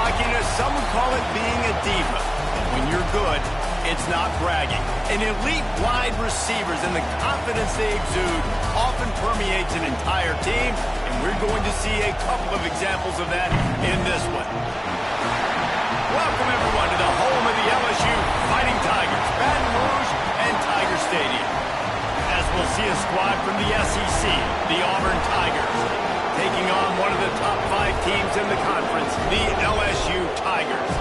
cockiness, some would call it being a diva. But when you're good, it's not bragging. And elite wide receivers and the confidence they exude often permeates an entire team, and we're going to see a couple of examples of that in this one. Welcome, everyone, to the home of the LSU Fighting Tigers, Baton Rouge and Tiger Stadium. As we'll see a squad from the SEC, the Auburn Tigers, taking on one of the top 5 teams in the conference, the LSU Tigers.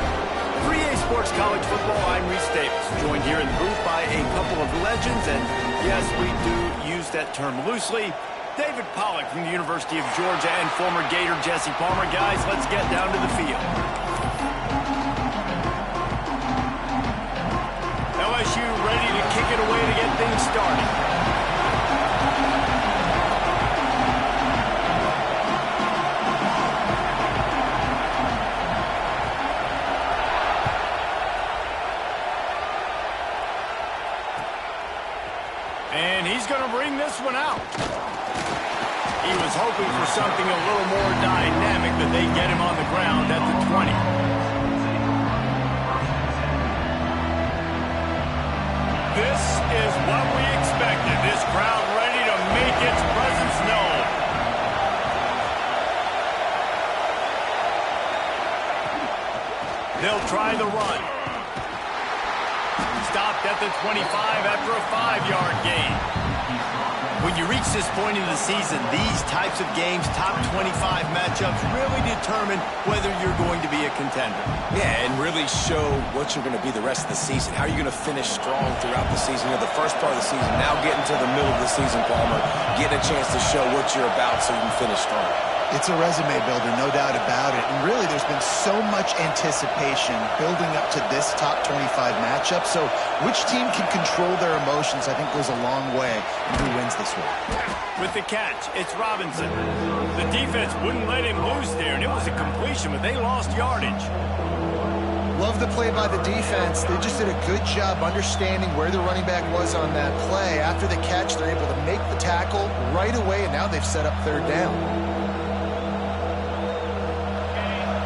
3A Sports College Football, I'm Reese Davis, joined here in the booth by a couple of legends, and yes, we do use that term loosely. David Pollack from the University of Georgia and former Gator Jesse Palmer. Guys, let's get down to the field. LSU ready to kick it away to get things started. And he's going to bring this one out. He was hoping for something a little more dynamic, but they get him on the ground at the 20. This is what we expected. This crowd ready to make its presence known. They'll try the run. Stopped at the 25 after a 5-yard gain. When you reach this point in the season, these types of games, top 25 matchups, really determine whether you're going to be a contender. Yeah, and really show what you're going to be the rest of the season. How are you going to finish strong throughout the season? You know, the first part of the season, now getting to the middle of the season, Palmer, getting a chance to show what you're about so you can finish strong. It's a resume builder, no doubt about it. And really, there's been so much anticipation building up to this top 25 matchup. So which team can control their emotions, I think, goes a long way in who wins this one. With the catch, it's Robinson. The defense wouldn't let him loose there, and it was a completion, but they lost yardage. Love the play by the defense. They just did a good job understanding where the running back was on that play. After the catch, they're able to make the tackle right away, and now they've set up third down.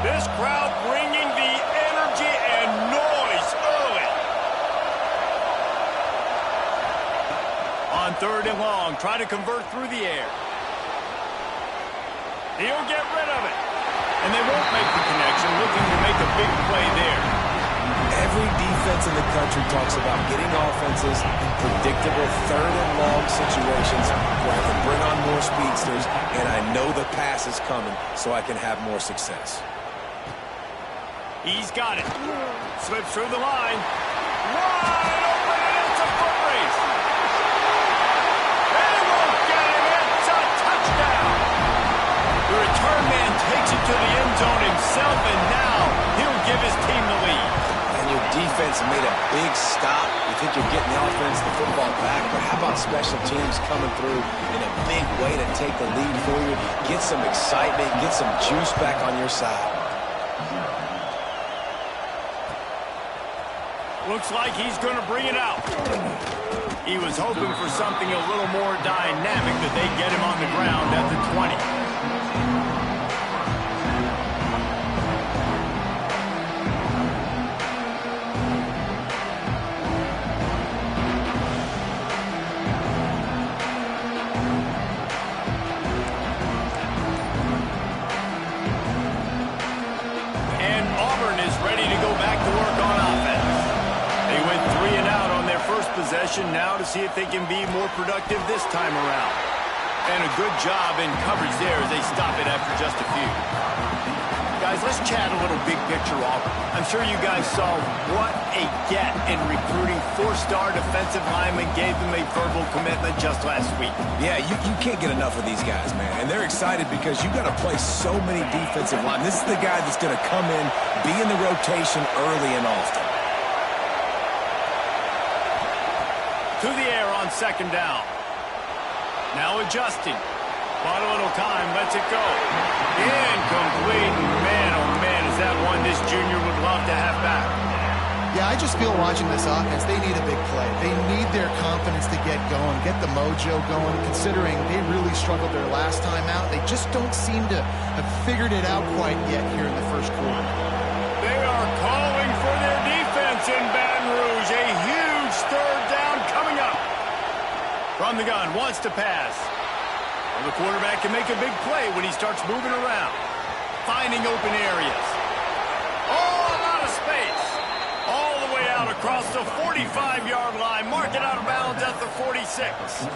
This crowd bringing the energy and noise early. On third and long, try to convert through the air. He'll get rid of it. And they won't make the connection, looking to make a big play there. Every defense in the country talks about getting offenses in predictable third and long situations where I can bring on more speedsters, and I know the pass is coming so I can have more success. He's got it. Slips through the line. Wide open, and it's a foot race. They won't get him. It's a touchdown. The return man takes it to the end zone himself, and now he'll give his team the lead. And your defense made a big stop. You think you're getting the offense, the football back, but how about special teams coming through in a big way to take the lead for you, get some excitement, get some juice back on your side. Looks like he's going to bring it out. He was hoping for something a little more dynamic, but they get him on the ground at the 20. And Auburn is ready to go back to work on offense. They went 3 and out on their first possession, now to see if they can be more productive this time around. And a good job in coverage there as they stop it after just a few. Guys, let's chat a little big picture Auburn. I'm sure you guys saw what a get in recruiting. 4-star defensive linemen gave them a verbal commitment just last week. Yeah, you can't get enough of these guys, man. And they're excited because you've got to play so many defensive linemen. This is the guy that's going to come in, be in the rotation early and often. To the air on second down. Now adjusting. Bought a little time, lets it go. Incomplete. Man, oh man, is that one this junior would love to have back. Yeah, I just feel watching this offense, they need a big play. They need their confidence to get going, get the mojo going, considering they really struggled their last time out. They just don't seem to have figured it out quite yet here in the first quarter. the gun, wants to pass. Well, the quarterback can make a big play when he starts moving around. Finding open areas. Oh, a lot of space. All the way out across the 45-yard line. Mark it out of bounds at the 46.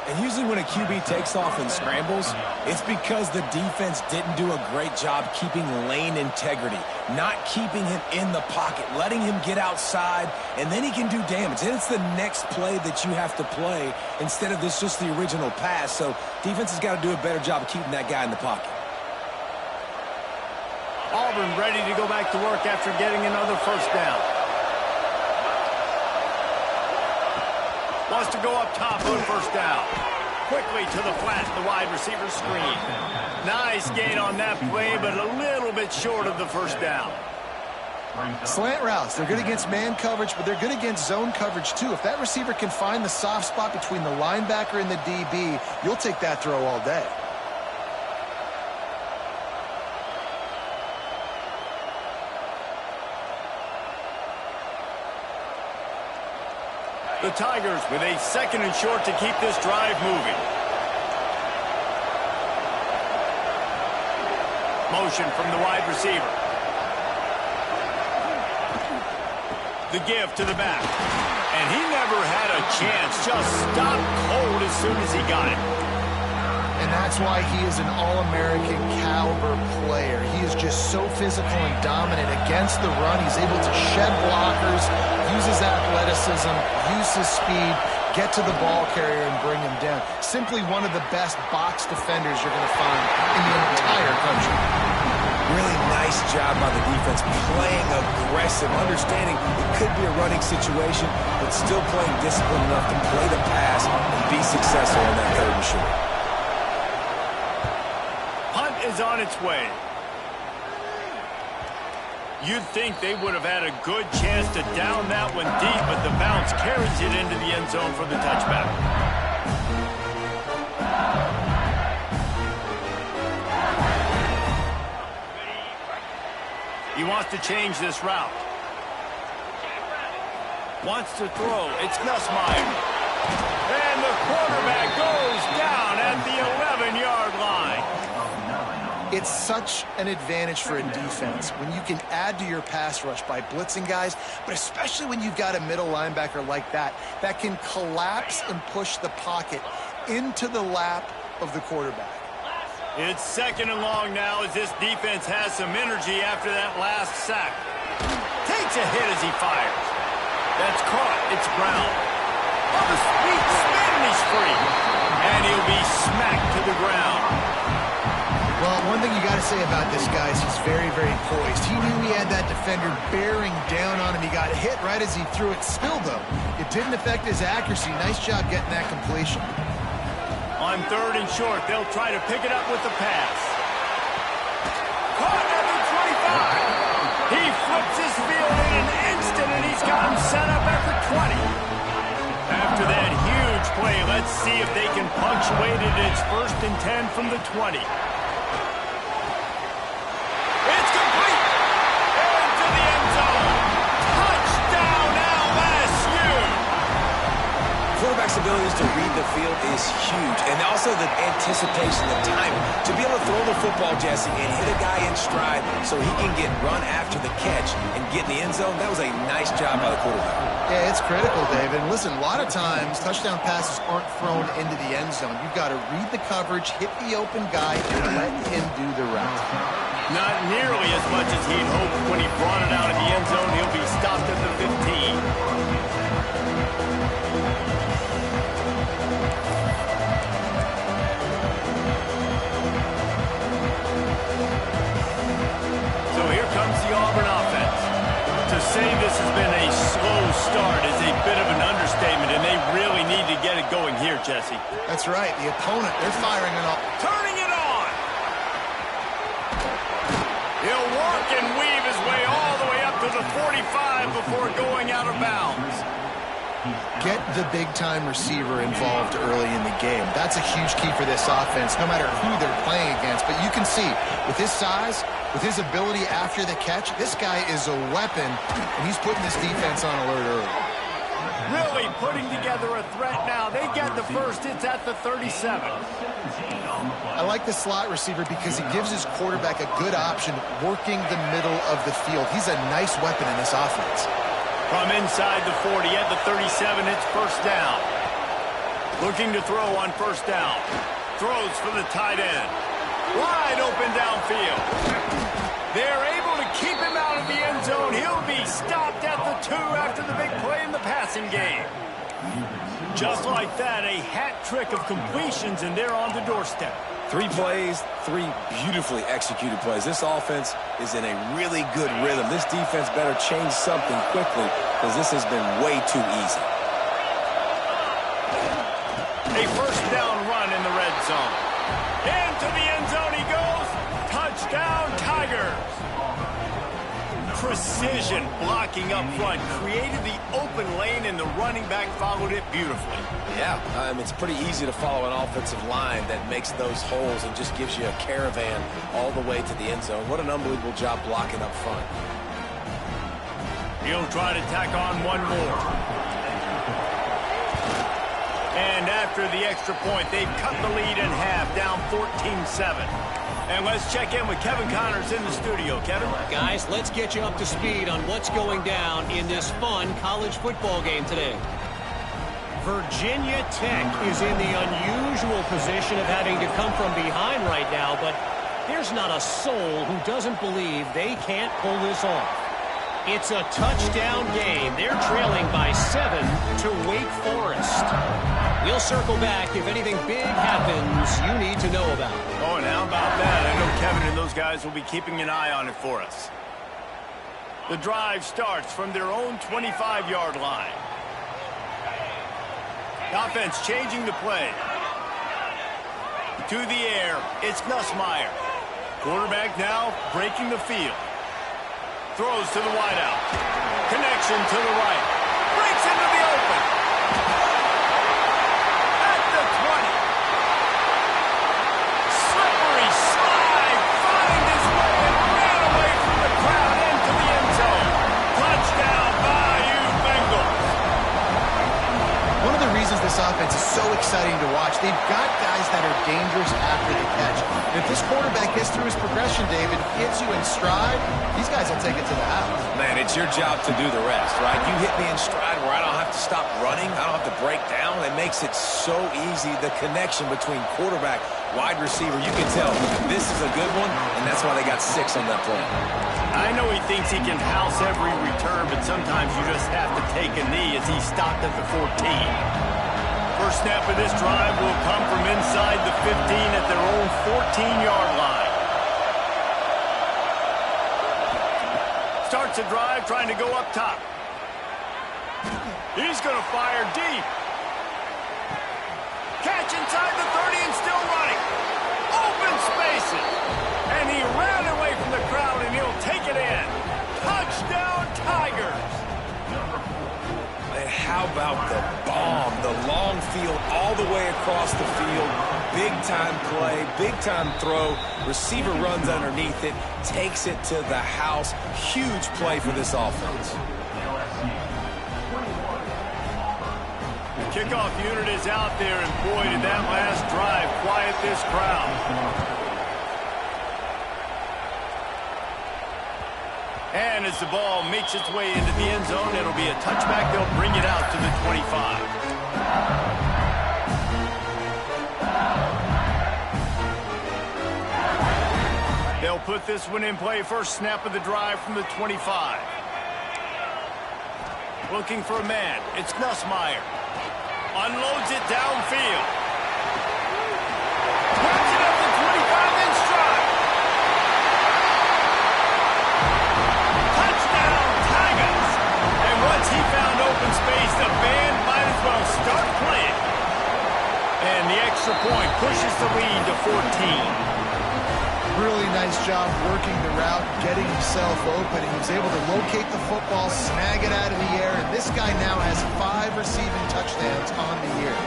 And usually when a QB takes off and scrambles, it's because the defense didn't do a great job keeping lane integrity, not keeping him in the pocket, letting him get outside, and then he can do damage. And it's the next play that you have to play instead of this just the original pass. So defense has got to do a better job of keeping that guy in the pocket. Auburn ready to go back to work after getting another first down. Wants to go up top on first down. Quickly to the flat, the wide receiver screen. Nice gain on that play, but a little bit short of the first down. Slant routes, they're good against man coverage, but they're good against zone coverage too. If that receiver can find the soft spot between the linebacker and the DB, you'll take that throw all day. The Tigers with a 2nd and short to keep this drive moving. Motion from the wide receiver. The give to the back. And he never had a chance. Just stopped cold as soon as he got it. And that's why he is an All-American caliber player. He is just so physical and dominant against the run. He's able to shed blockers, use his athleticism, use his speed, get to the ball carrier and bring him down. Simply one of the best box defenders you're going to find in the entire country. Really nice job by the defense, playing aggressive, understanding it could be a running situation, but still playing disciplined enough to play the pass and be successful on that 3rd and short. Is on its way. You'd think they would have had a good chance to down that one deep, but the bounce carries it into the end zone for the touchback. He wants to change this route. Wants to throw. It's Nussmeier. And the quarterback goes down at the 11-yard line. It's such an advantage for a defense when you can add to your pass rush by blitzing guys, but especially when you've got a middle linebacker like that can collapse and push the pocket into the lap of the quarterback. It's 2nd and long now as this defense has some energy after that last sack. Takes a hit as he fires. That's caught. It's Brown. Oh, the speed spin, and he's free. And he'll be smacked to the ground. Well, one thing you got to say about this guy is he's very, very poised. He knew he had that defender bearing down on him. He got hit right as he threw it. Still, though, it didn't affect his accuracy. Nice job getting that completion. On 3rd and short, they'll try to pick it up with the pass. Caught at the 25. He flips his field in an instant, and he's got him set up at the 20. After that huge play, let's see if they can punctuate it. It's 1st and 10 from the 20. It's complete. Into the end zone. Touchdown, LSU. Quarterback's abilities to read the field is huge, and also the anticipation, the timing. To be able to throw the football, Jesse, and hit a guy in stride so he can get run after the catch and get in the end zone, that was a nice job by the quarterback. Yeah, it's critical, David. And listen, a lot of times touchdown passes aren't thrown into the end zone. You've got to read the coverage, hit the open guy, and let him do the route. Not nearly as much as he'd hoped when he brought it out of the end zone. He'll be stopped at the 15. So here comes the Auburn offense. To say this has been a slow start is a bit of an understatement, and they really need to get it going here, Jesse. That's right. The opponent, they're firing it up. Turning it on. He'll work and weave his way all the way up to the 45 before going out of bounds. Get the big-time receiver involved early in the game. That's a huge key for this offense, no matter who they're playing against. But you can see, with his size, with his ability after the catch, this guy is a weapon, and he's putting this defense on alert early. Really putting together a threat now. They get the first. It's at the 37. I like the slot receiver because he gives his quarterback a good option working the middle of the field. He's a nice weapon in this offense. From inside the 40 at the 37, it's first down. Looking to throw on first down. Throws for the tight end. Wide open downfield. They're able to keep him out of the end zone. He'll be stopped at the 2 after the big play in the passing game. Just like that, a hat trick of completions, and they're on the doorstep. 3 plays, 3 beautifully executed plays. This offense is in a really good rhythm. This defense better change something quickly because this has been way too easy. A first down run in the red zone. Into the end zone he goes. Touchdown, Tigers. Precision blocking up front created the open lane, and the running back followed it beautifully. Yeah, it's pretty easy to follow an offensive line that makes those holes and just gives you a caravan all the way to the end zone. What an unbelievable job blocking up front. He'll try to tack on one more. And after the extra point, they've cut the lead in half, down 14-7. And let's check in with Kevin Connors in the studio. Kevin? Guys, let's get you up to speed on what's going down in this fun college football game today. Virginia Tech is in the unusual position of having to come from behind right now, but there's not a soul who doesn't believe they can't pull this off. It's a touchdown game. They're trailing by 7 to Wake Forest. We'll circle back if anything big happens you need to know about. Oh, and how about that? I know Kevin and those guys will be keeping an eye on it for us. The drive starts from their own 25-yard line. The offense changing the play. To the air, it's Nussmeier. Quarterback now breaking the field. Throws to the wideout. Connection to the right. Breaks into the open. At the 20. Slippery slide. Find his way and ran away from the crowd into the end zone. Touchdown, Bayou Bengals. One of the reasons this offense is so exciting to watch, they've got guys that are dangerous after the catch. And if this quarterback gets through his progression, David, hits you in stride, these guys will take it to the house. Man, it's your job to do the rest, right? You hit me in stride where I don't have to stop running. I don't have to break down. It makes it so easy. The connection between quarterback, wide receiver, you can tell this is a good one, and that's why they got 6 on that play. I know he thinks he can house every return, but sometimes you just have to take a knee as he stopped at the 14. First snap of this drive will come from inside the 15 at their own 14-yard line. Starts a drive trying to go up top. He's going to fire deep. Catch inside the 30 and still running. Open spaces. And he ran away from the crowd, and he'll take it in. Touchdown, Tigers. And how about the bomb, the long field all the way across the field. Big-time play, big-time throw. Receiver runs underneath it, takes it to the house. Huge play for this offense. The kickoff unit is out there, and boy, did that last drive quiet this crowd. And as the ball makes its way into the end zone, it'll be a touchback. They'll bring it out to the 25. They'll put this one in play. First snap of the drive from the 25. Looking for a man. It's Nussmeier. Unloads it downfield. Puts it up to 25 in stride. Touchdown, Tigers. And once he found open space, the band might as well start playing. And the extra point pushes the lead to 14. Really nice job working the route, getting himself open. He was able to locate the football, snag it out of the air, and this guy now has 5 receiving touchdowns on the year.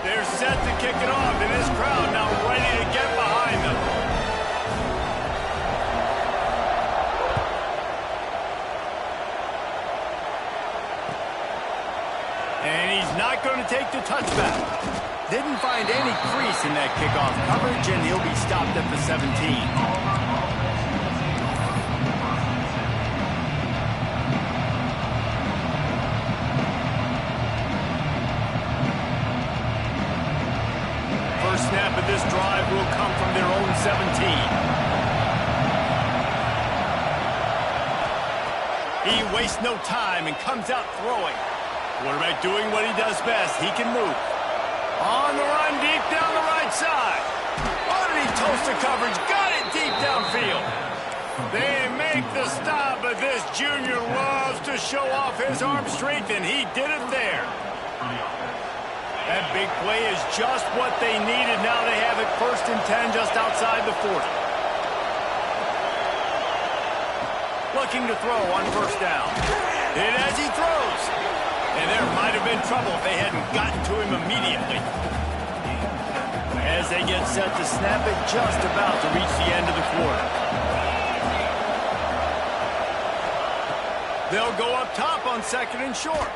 They're set to kick it off, and this crowd now ready to get behind them. quarterback going to take the touchback. Didn't find any crease in that kickoff coverage, and he'll be stopped at the 17. Snap of this drive will come from their own 17. He wastes no time and comes out throwing. Quarterback doing what he does best. He can move. On the run, deep down the right side. Oh, did he toast the coverage? Got it deep downfield. They make the stop, but this junior loves to show off his arm strength, and he did it there. That big play is just what they needed. Now they have it 1st and 10 just outside the 40. Looking to throw on 1st down. And as he throws. And there might have been trouble if they hadn't gotten to him immediately. As they get set to snap it, just about to reach the end of the quarter. They'll go up top on 2nd and short.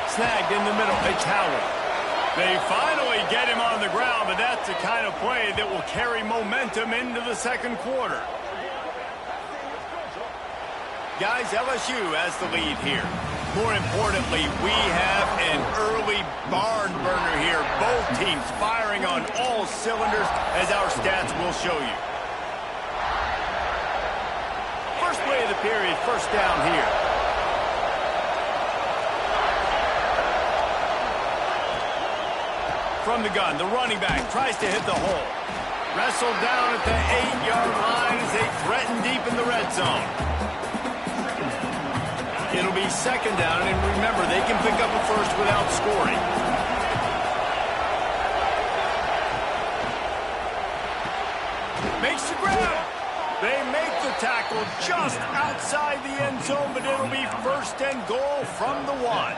Snagged in the middle. It's Howard. They finally get him on the ground, but that's the kind of play that will carry momentum into the 2nd quarter. Guys, LSU has the lead here. More importantly, we have an early barn burner here. Both teams firing on all cylinders, as our stats will show you. First play of the period, 1st down here. From the gun, the running back tries to hit the hole. Wrestled down at the 8-yard line as they threaten deep in the red zone. It'll be 2nd down, and remember, they can pick up a 1st without scoring. Makes the grab. They make the tackle just outside the end zone, but it'll be 1st and goal from the 1.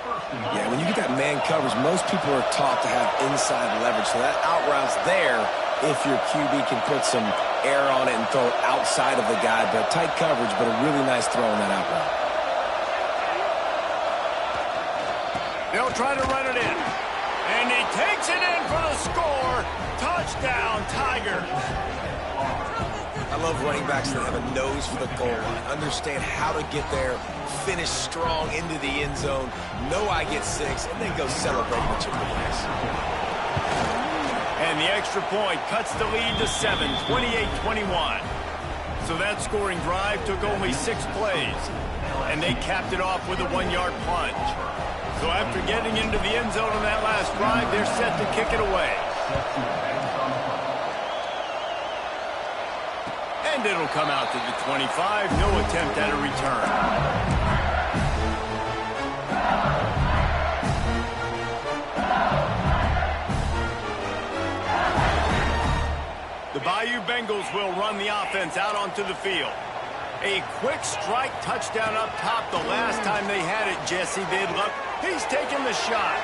Yeah, when you get that man coverage, most people are taught to have inside leverage. So that out route's there if your QB can put some air on it and throw outside of the guy. But tight coverage, but a really nice throw on that out route. They'll try to run it in. And he takes it in for the score. Touchdown, Tigers. I love running backs that have a nose for the goal line, understand how to get there, finish strong into the end zone, know I get 6, and then go celebrate with your boys. And the extra point cuts the lead to 7, 28-21. So that scoring drive took only 6 plays, and they capped it off with a 1-yard plunge. So after getting into the end zone on that last drive, they're set to kick it away. And it'll come out to the 25. No attempt at a return. The Bayou Bengals will run the offense out onto the field. A quick strike touchdown up top. The last time they had it, Jesse, they'd look. He's taking the shot.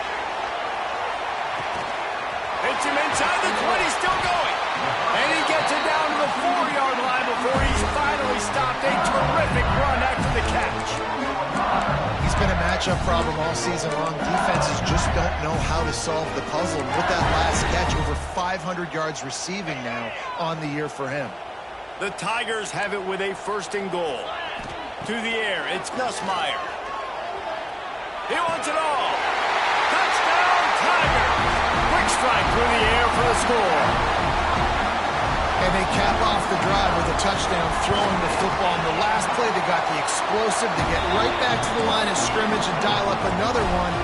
Hits him inside the 20, still going. And he gets it down to the 4-yard line before he's finally stopped. A terrific run after the catch. He's been a matchup problem all season long. Defenses just don't know how to solve the puzzle. And with that last catch, over 500 yards receiving now on the year for him. The Tigers have it with a 1st and goal. To the air, it's Nussmeier. He wants it all. Touchdown, Tigers. Quick strike through the air for the score. And they cap off the drive with a touchdown throwing the football. In the last play, they got the explosive to get right back to the line of scrimmage and dial up another one.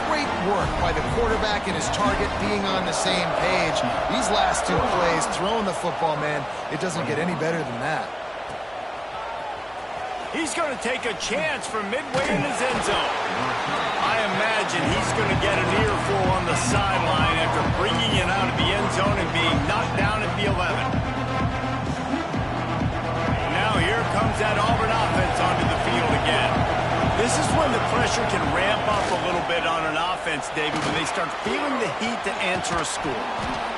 Great work by the quarterback and his target being on the same page. These last 2 plays, throwing the football, man, it doesn't get any better than that. He's going to take a chance from midway in his end zone. I imagine he's going to get an earful on the sideline after bringing it out of the end zone and being knocked down at the 11. Now here comes that Auburn offense onto the field again. This is when the pressure can ramp up a little bit on an offense, David, when they start feeling the heat to answer a score.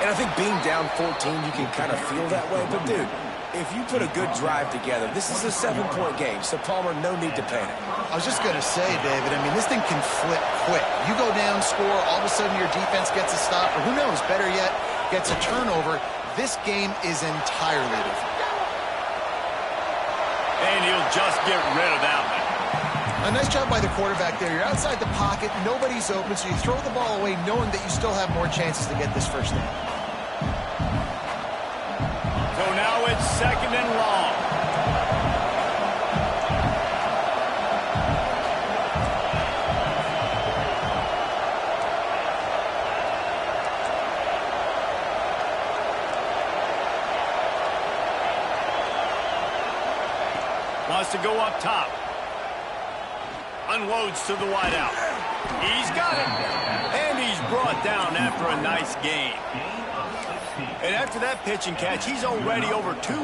And I think being down 14, you can kind of feel that way. But, dude, If you put a good drive together, this is a 7-point game, so Palmer, no need to panic. I was just going to say, David, I mean, this thing can flip quick. You go down, score, all of a sudden your defense gets a stop, or who knows, better yet, gets a turnover. This game is entirely different. And he'll just get rid of that one. A nice job by the quarterback there. You're outside the pocket, nobody's open, so you throw the ball away knowing that you still have more chances to get this first down. So now it's 2nd and long. Wants to go up top. Unloads to the wideout. He's got it. And he's brought down after a nice gain. And after that pitch and catch, he's already over 200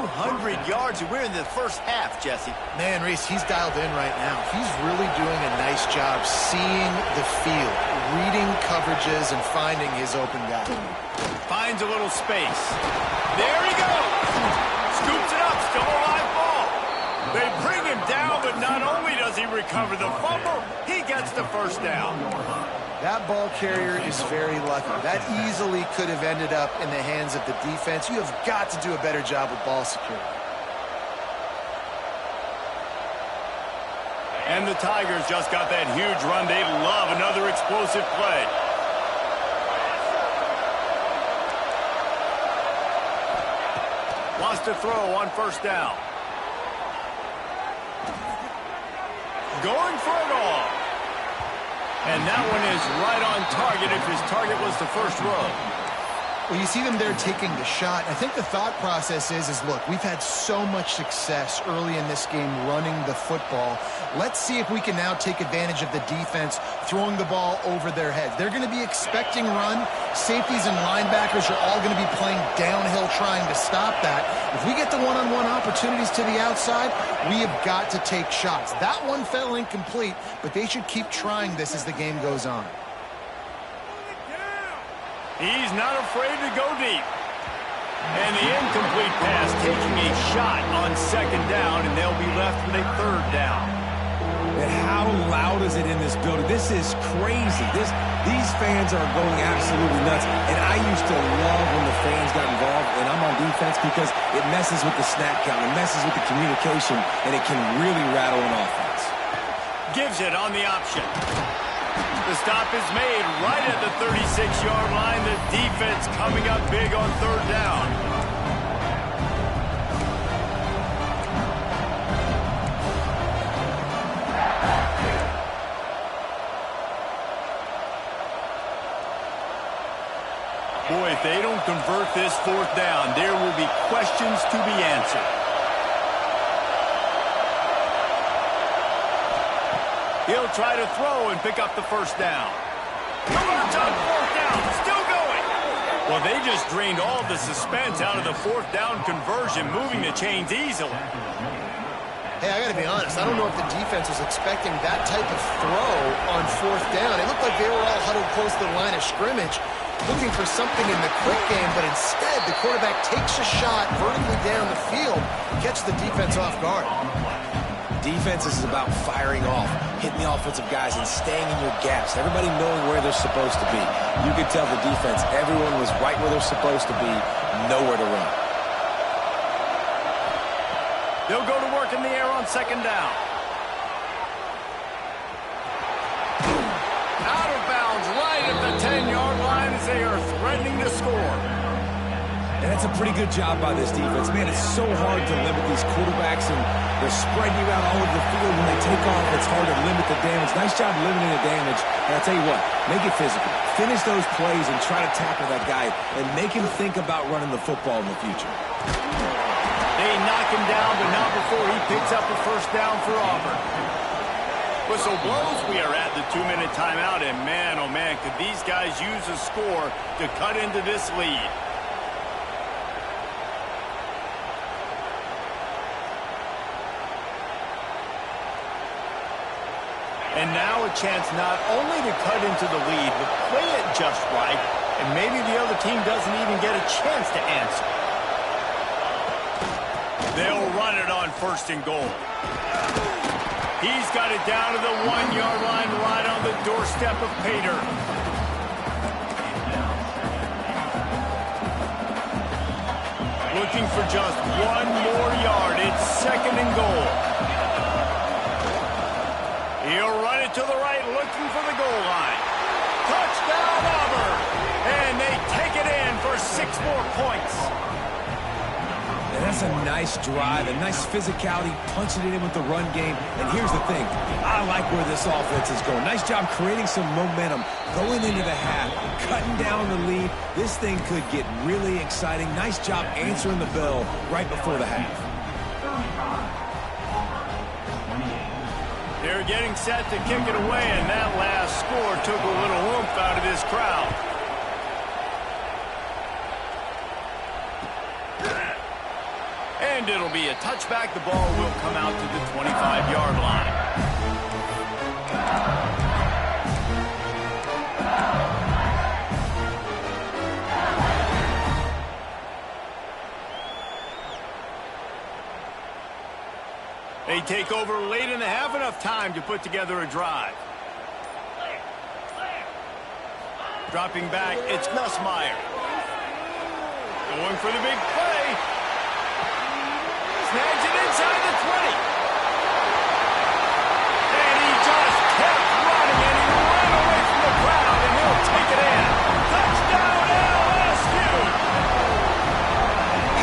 yards, and we're in the first half, Jesse. Man, Reese, he's dialed in right now. He's really doing a nice job seeing the field, reading coverages, and finding his open guy. Finds a little space. There he goes. Scoops it up, still a live ball. They bring him down, but not only does he recover the fumble, he gets the first down. That ball carrier is very lucky. That easily could have ended up in the hands of the defense. You have got to do a better job with ball security. And the Tigers just got that huge run. They love another explosive play. Wants to throw on first down. Going for it all. And that one is right on target if his target was the first row. Well, you see them there taking the shot. I think the thought process is look, we've had so much success early in this game running the football. Let's see if we can now take advantage of the defense throwing the ball over their heads. They're going to be expecting run. Safeties and linebackers are all going to be playing downhill trying to stop that. If we get the one-on-one opportunities to the outside, we have got to take shots. That one fell incomplete, but they should keep trying this as the game goes on. He's not afraid to go deep. And the incomplete pass taking a shot on second down, and they'll be left with a third down. And how loud is it in this building? This is crazy. These fans are going absolutely nuts. And I used to love when the fans got involved, and I'm on defense because it messes with the snap count. It messes with the communication, and it can really rattle an offense. Gives it on the option. The stop is made right at the 36-yard line. The defense coming up big on third down. Boy, if they don't convert this fourth down, there will be questions to be answered. He'll try to throw and pick up the first down. Converts on fourth down, still going. Well, they just drained all the suspense out of the fourth down conversion, moving the chains easily. Hey, I got to be honest. I don't know if the defense was expecting that type of throw on fourth down. It looked like they were all huddled close to the line of scrimmage, looking for something in the quick game, but instead the quarterback takes a shot vertically down the field, gets the defense off guard. Defense is about firing off, hitting the offensive guys, and staying in your gaps. Everybody knowing where they're supposed to be. You could tell the defense, everyone was right where they're supposed to be, nowhere to run. They'll go to work in the air on second down. Out of bounds right at the 10-yard line as they are threatening to score. And that's a pretty good job by this defense. Man, it's so hard to limit these quarterbacks, and they're spreading you out all over the field. When they take off, it's hard to limit the damage. Nice job limiting the damage. And I'll tell you what, make it physical. Finish those plays and try to tackle that guy and make him think about running the football in the future. They knock him down, but not before he picks up a first down for Auburn. Whistle blows. We are at the 2-minute timeout, and man, oh man, could these guys use a score to cut into this lead. And now a chance not only to cut into the lead, but play it just right, and maybe the other team doesn't even get a chance to answer. They'll run it on 1st and goal. He's got it down to the 1-yard line, right on the doorstep of Pater. Looking for just 1 more yard. It's 2nd and goal. He'll run it to the right, looking for the goal line. Touchdown, Auburn! And they take it in for 6 more points. And that's a nice drive, a nice physicality, punching it in with the run game. And here's the thing, I like where this offense is going. Nice job creating some momentum, going into the half, cutting down the lead. This thing could get really exciting. Nice job answering the bell right before the half. They're getting set to kick it away, and that last score took a little oomph out of this crowd. And it'll be a touchback. The ball will come out to the 25-yard line. They take over late in the half, enough time to put together a drive. Dropping back, it's Nussmeier. Going for the big play. Snags it inside the 20. And he just kept running, and he ran away from the crowd, and he'll take it in. Touchdown, LSU!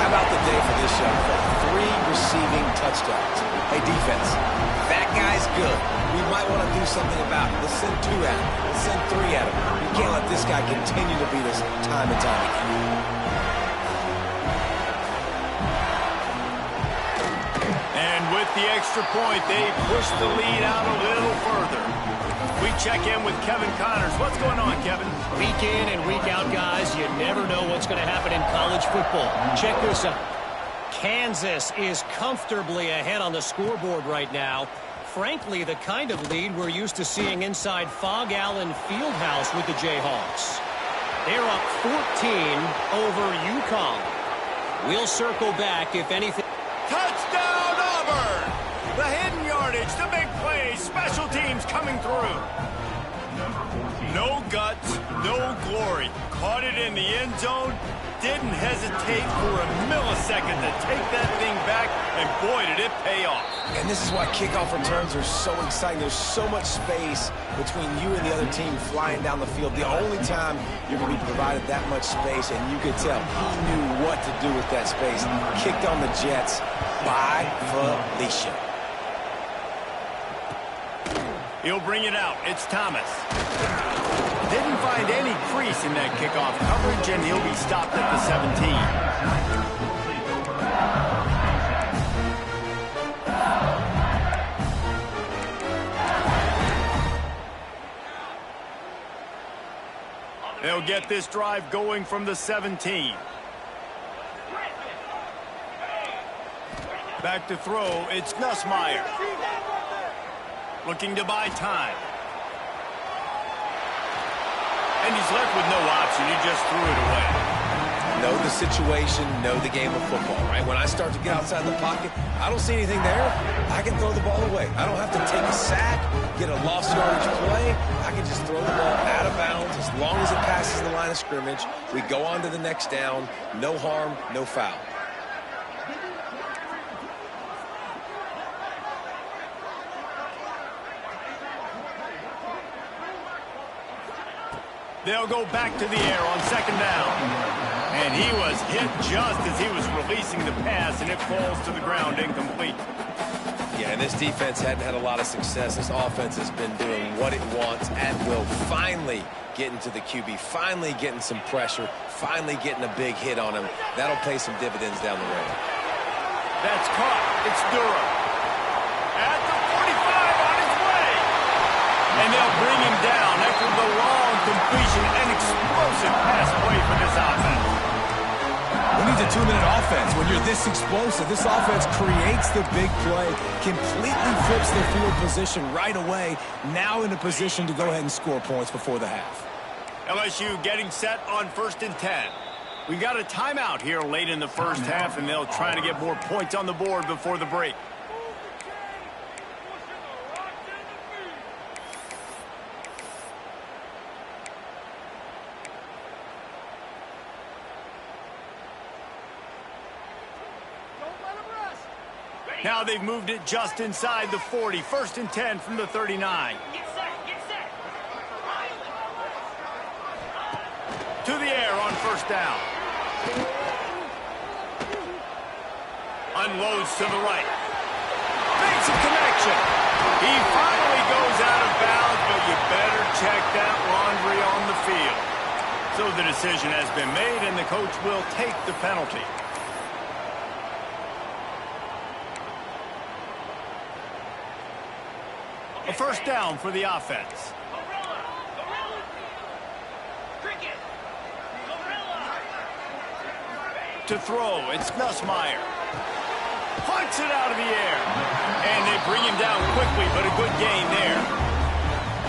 How about the day for this young fella? 3 receiving touchdowns. Hey, defense, that guy's good. We might want to do something about it. Let's send 2 at him. Let's send 3 at him. We can't let this guy continue to beat us time and time again. The extra point, they push the lead out a little further. We check in with Kevin Connors. What's going on, Kevin? Week in and week out, guys, you never know what's going to happen in college football. Check this out. Kansas is comfortably ahead on the scoreboard right now. Frankly, the kind of lead we're used to seeing inside Fog Allen Fieldhouse with the Jayhawks. They're up 14 over UConn. We'll circle back if anything. Touchdown, Auburn! The hidden yardage, the big play, special teams coming through. No guts, no glory. Caught it in the end zone. Didn't hesitate for a millisecond to take that thing back, and boy, did it pay off. And this is why kickoff returns are so exciting. There's so much space between you and the other team flying down the field. The only time you're going to be provided that much space, and you could tell he knew what to do with that space. Kicked on the Jets by Felicia. He'll bring it out. It's Thomas. Didn't find any crease in that kickoff coverage, and he'll be stopped at the 17. They'll get this drive going from the 17. Back to throw, it's Nussmeier. Looking to buy time. And he's left with no option. He just threw it away. Know the situation, know the game of football, right? When I start to get outside the pocket, I don't see anything there. I can throw the ball away. I don't have to take a sack, get a lost yardage play. I can just throw the ball out of bounds as long as it passes the line of scrimmage. We go on to the next down. No harm, no foul. They'll go back to the air on 2nd down. And he was hit just as he was releasing the pass, and it falls to the ground incomplete. Yeah, and this defense hadn't had a lot of success. This offense has been doing what it wants at will. Finally getting to the QB, finally getting some pressure, finally getting a big hit on him. That'll pay some dividends down the road. That's caught. It's Durham. At the 45 on his way. And they'll bring him down after the long completion and explosive pass play for this offense. Who needs a 2-minute offense when you're this explosive? This offense creates the big play, completely flips their field position right away, now in a position to go ahead and score points before the half. LSU getting set on 1st and 10. We got a timeout here late in the first half, and they'll try to get more points on the board before the break. Now they've moved it just inside the 40. 1st and 10 from the 39. Get set, get set. To the air on 1st down. Unloads to the right. Makes a connection. He finally goes out of bounds, but you better check that laundry on the field. So the decision has been made, and the coach will take the penalty. A 1st down for the offense. To throw, it's Nussmeier. Punts it out of the air. And they bring him down quickly, but a good gain there.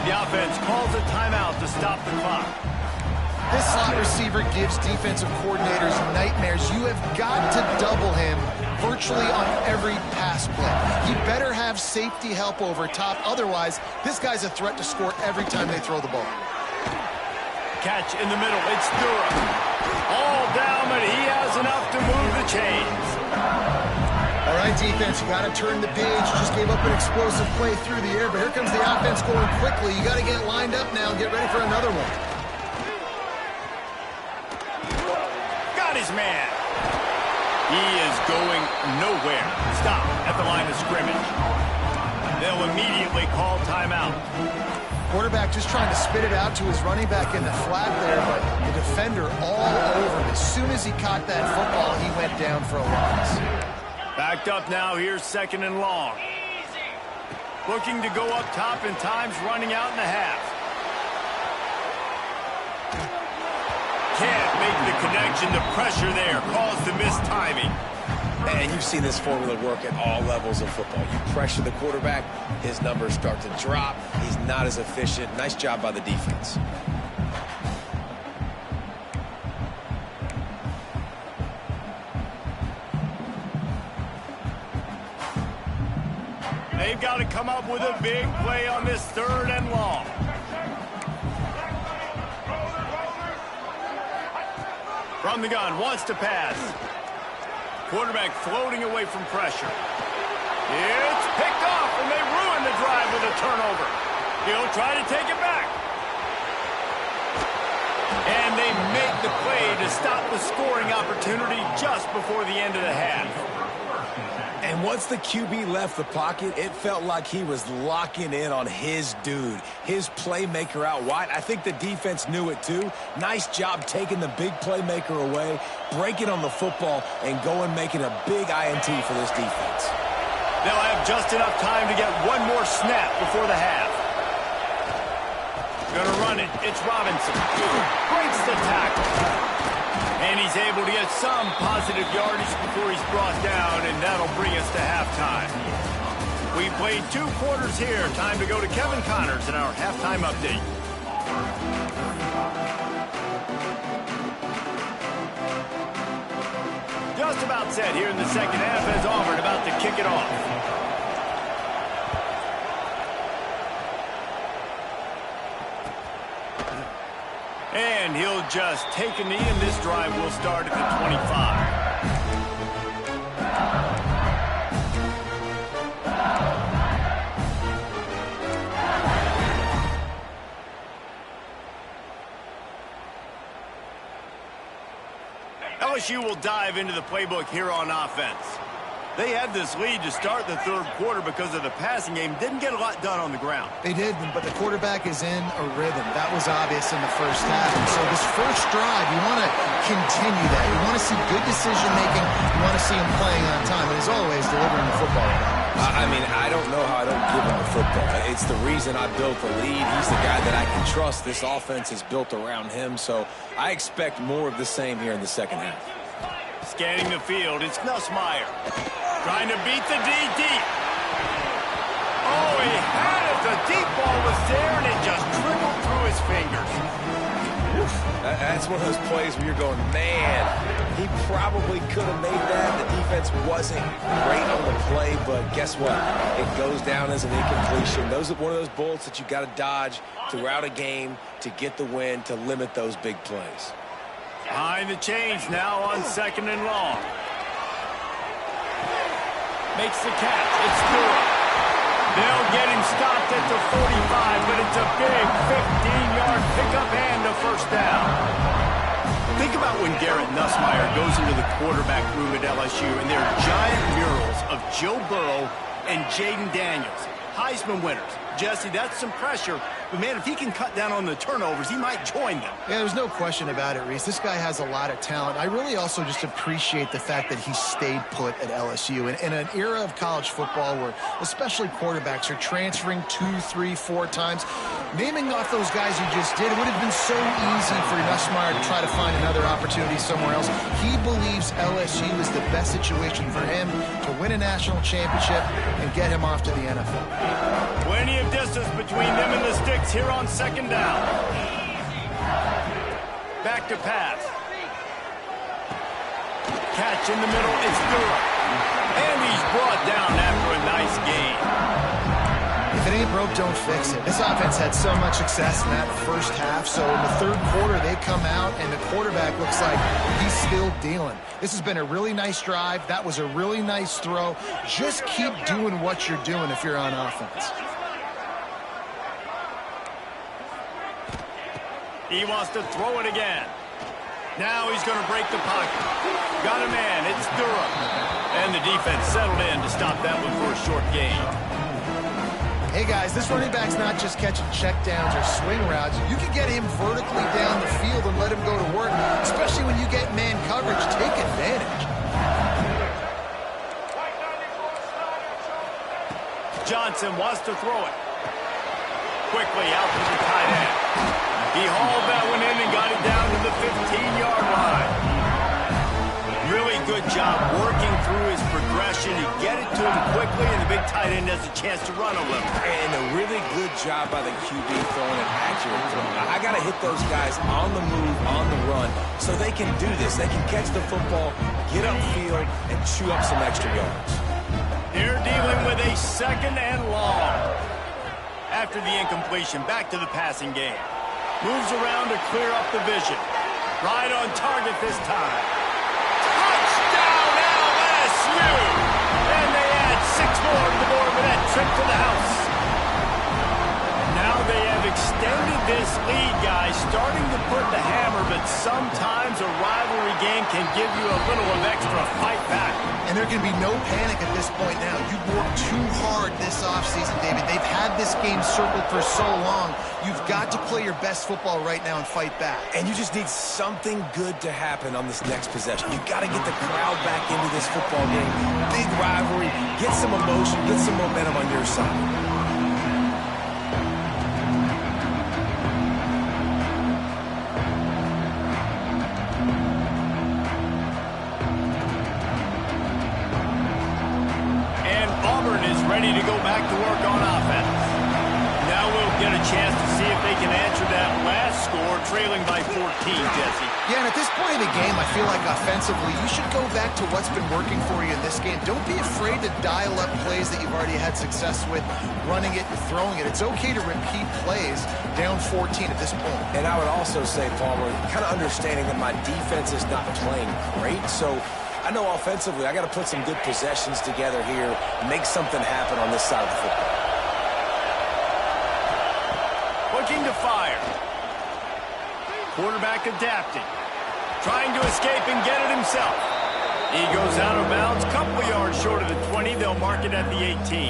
The offense calls a timeout to stop the clock. This slot receiver gives defensive coordinators nightmares. You have got to double him virtually on every pass play. He better have safety help over top. Otherwise, this guy's a threat to score every time they throw the ball. Catch in the middle. It's Durham. All down, but he has enough to move the chains. All right, defense, you got to turn the page. You just gave up an explosive play through the air, but here comes the offense going quickly. You got to get lined up now and get ready for another one. His man. He is going nowhere. Stop at the line of scrimmage. They'll immediately call timeout. Quarterback just trying to spit it out to his running back in the flat there, but the defender all over him. As soon as he caught that football, he went down for a loss. Backed up now. Here's 2nd and long. Looking to go up top, and time's running out in the half. Can't make the connection. The pressure there caused the mistiming. And you've seen this formula work at all levels of football. You pressure the quarterback, his numbers start to drop. He's not as efficient. Nice job by the defense. They've got to come up with a big play on this 3rd and long. From the gun, wants to pass. Quarterback floating away from pressure. It's picked off, and they ruin the drive with a turnover. He'll try to take it back. And they make the play to stop the scoring opportunity just before the end of the half. And once the QB left the pocket, it felt like he was locking in on his dude, his playmaker out wide. I think the defense knew it too. Nice job taking the big playmaker away, breaking on the football, and going making a big INT for this defense. They'll have just enough time to get one more snap before the half. Gonna run it. It's Robinson. Breaks the tackle. And he's able to get some positive yardage before he's brought down, and that'll bring us to halftime. We played 2 quarters here. Time to go to Kevin Connors in our halftime update. Just about set here in the 2nd half as Auburn about to kick it off. And he'll just take a knee, and this drive will start at the 25. LSU will dive into the playbook here on offense. They had this lead to start the 3rd quarter because of the passing game. Didn't get a lot done on the ground. They did, but the quarterback is in a rhythm. That was obvious in the first half. And so this first drive, you want to continue that. You want to see good decision-making. You want to see him playing on time. And as always, delivering the football. I mean, I don't know how I don't give him the football. It's the reason I built the lead. He's the guy that I can trust. This offense is built around him, so I expect more of the same here in the 2nd half. Scanning the field, it's Nussmeier. Trying to beat the D deep. Oh, he had it. The deep ball was there, and it just trickled through his fingers. That's one of those plays where you're going, man, he probably could have made that. The defense wasn't great on the play, but guess what? It goes down as an incompletion. Those are one of those bullets that you got to dodge throughout a game to get the win, to limit those big plays. Behind the chains now on 2nd and long. Makes the catch. It's Stewart. They'll get him stopped at the 45, but it's a big 15-yard pickup and a first down. Think about when Garrett Nussmeier goes into the quarterback room at LSU, and there are giant murals of Joe Burrow and Jaden Daniels, Heisman winners. Jesse, that's some pressure. But, man, if he can cut down on the turnovers, he might join them. Yeah, there's no question about it, Reese. This guy has a lot of talent. I really also just appreciate the fact that he stayed put at LSU. In an era of college football where especially quarterbacks are transferring 2, 3, 4 times, naming off those guys you just did, it would have been so easy for Nussmeier to try to find another opportunity somewhere else. He believes LSU is the best situation for him to win a national championship and get him off to the NFL. Plenty of distance between them and the sticks here on 2nd down. Back to pass. Catch in the middle is Stewart. And he's brought down after a nice gain. If it ain't broke, don't fix it. This offense had so much success in that first half, so in the 3rd quarter they come out and the quarterback looks like he's still dealing. This has been a really nice drive. That was a really nice throw. Just keep doing what you're doing if you're on offense. He wants to throw it again. Now he's going to break the pocket. Got a man. It's Durham. And the defense settled in to stop that one for a short gain. Hey, guys, this running back's not just catching checkdowns or swing routes. You can get him vertically down the field and let him go to work, especially when you get man coverage. Take advantage. Johnson wants to throw it. Quickly out to the tight end. He hauled that one in and got it down to the 15-yard line. Really good job working through his progression. He get it to him quickly, and the big tight end has a chance to run a little. And a really good job by the QB throwing an accurate throw. I got to hit those guys on the move, on the run, so they can do this. They can catch the football, get upfield, and chew up some extra yards. They're dealing with a 2nd and long. After the incompletion, back to the passing game. Moves around to clear up the vision. Right on target this time. Touchdown LSU! And they add 6 more to the board with that trip to the house. Now they have extended this lead, guys, starting to put the hammer, but sometimes a rivalry game can give you a little of extra fight back. And there can be no panic at this point now. You've worked too hard this offseason, David. They've had this game circled for so long. You've got to play your best football right now and fight back. And you just need something good to happen on this next possession. You've got to get the crowd back into this football game. Big rivalry. Get some emotion. Get some momentum on your side. Auburn is ready to go back to work on offense. Now we'll get a chance to see if they can answer that last score, trailing by 14, Jesse. Yeah, and at this point of the game, I feel like offensively, you should go back to what's been working for you in this game. Don't be afraid to dial up plays that you've already had success with, running it and throwing it. It's okay to repeat plays down 14 at this point. And I would also say, Palmer, kind of understanding that my defense is not playing great, so I know offensively I got to put some good possessions together here, make something happen on this side of the football. Looking to fire. Quarterback adapting. Trying to escape and get it himself. He goes out of bounds, couple yards short of the 20. They'll mark it at the 18.